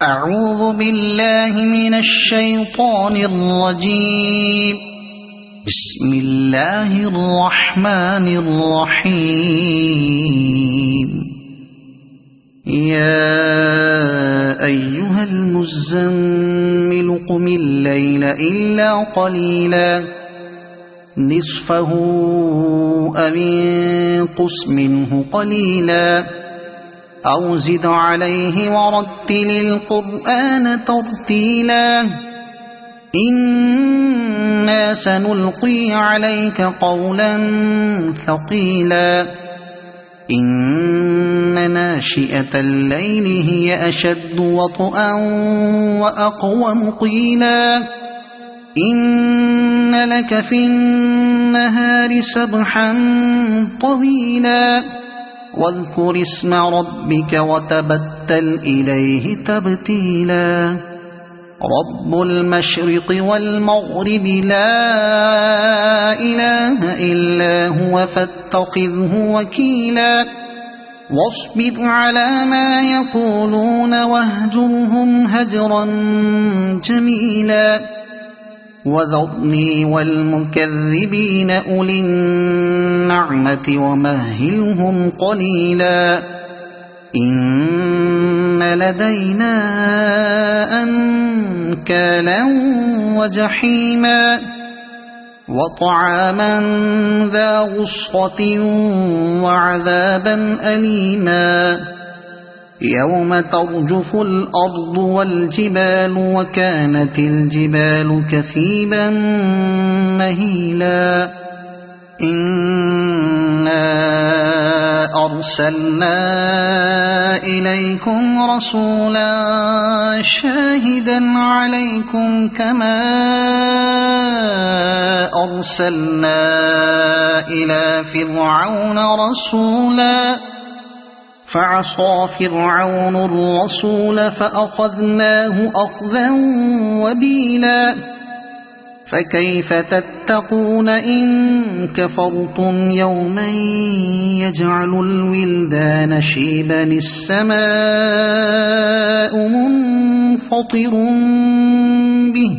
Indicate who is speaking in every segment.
Speaker 1: أعوذ بالله من الشيطان الرجيم. بسم الله الرحمن الرحيم. يا أيها المزمل قم الليل إلا قليلا نصفه أو انقص منه قليلا أو زد عليه ورتل القرآن ترتيلا إنا سنلقي عليك قولا ثقيلا إن ناشئة الليل هي أشد وطئا وأقوم قيلا إن لك في النهار سبحا طويلا واذكر اسم ربك وتبتل إليه تبتيلا رب المشرق والمغرب لا إله إلا هو فاتخذه وكيلا واصبر على ما يقولون واهجرهم هجرا جميلا وذرني والمكذبين أولي النعمة ومهلهم قليلا إن لدينا أنكالا وجحيما وطعاما ذا غصة وعذابا أليما يوم ترجف الأرض والجبال وكانت الجبال كثيبا مهيلا إنا أرسلنا إليكم رسولا شاهدا عليكم كما أرسلنا إلى فرعون رسولا فعصى فرعون الرسول فأخذناه أخذا وبيلا فكيف تتقون إن كفرتم يوما يجعل الولدان شيبا السماء منفطر به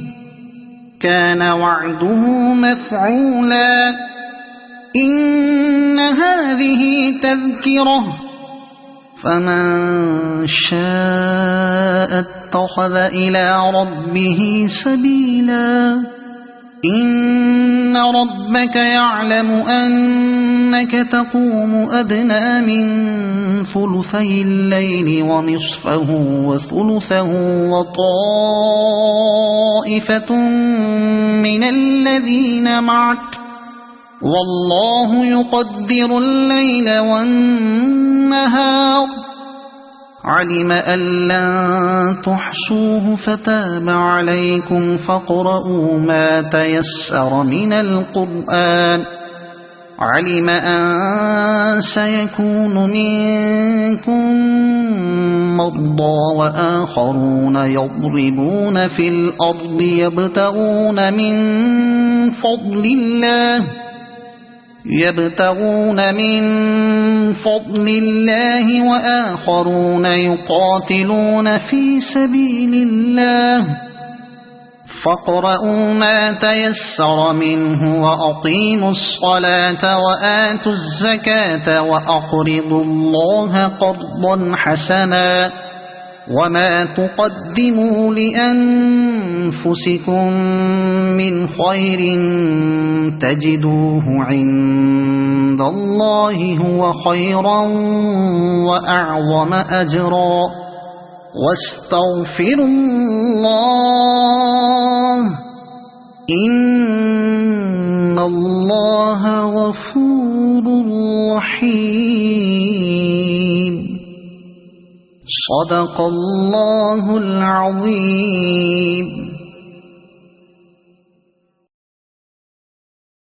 Speaker 1: كان وعده مفعولا إن هذه تذكرة فمن شاء اتخذ إلى ربه سبيلا إن ربك يعلم أنك تقوم أدنى من ثلثي الليل ونصفه وثلثه وطائفة من الذين معك والله يقدر الليل والنهار علم أن لن تحصوه فتاب عليكم فاقرؤوا ما تيسر من القرآن علم أن سيكون منكم مرضى وآخرون يضربون في الأرض يبتغون من فضل الله وآخرون يقاتلون في سبيل الله فاقرؤوا ما تيسر منه وأقيموا الصلاة وآتوا الزكاة وأقرضوا الله قرضا حسنا وما تقدموا لأنفسكم من خير تجدوه عند الله هو خيرا وأعظم أجرا واستغفروا الله إن الله غفور رحيم صدق الله العظيم.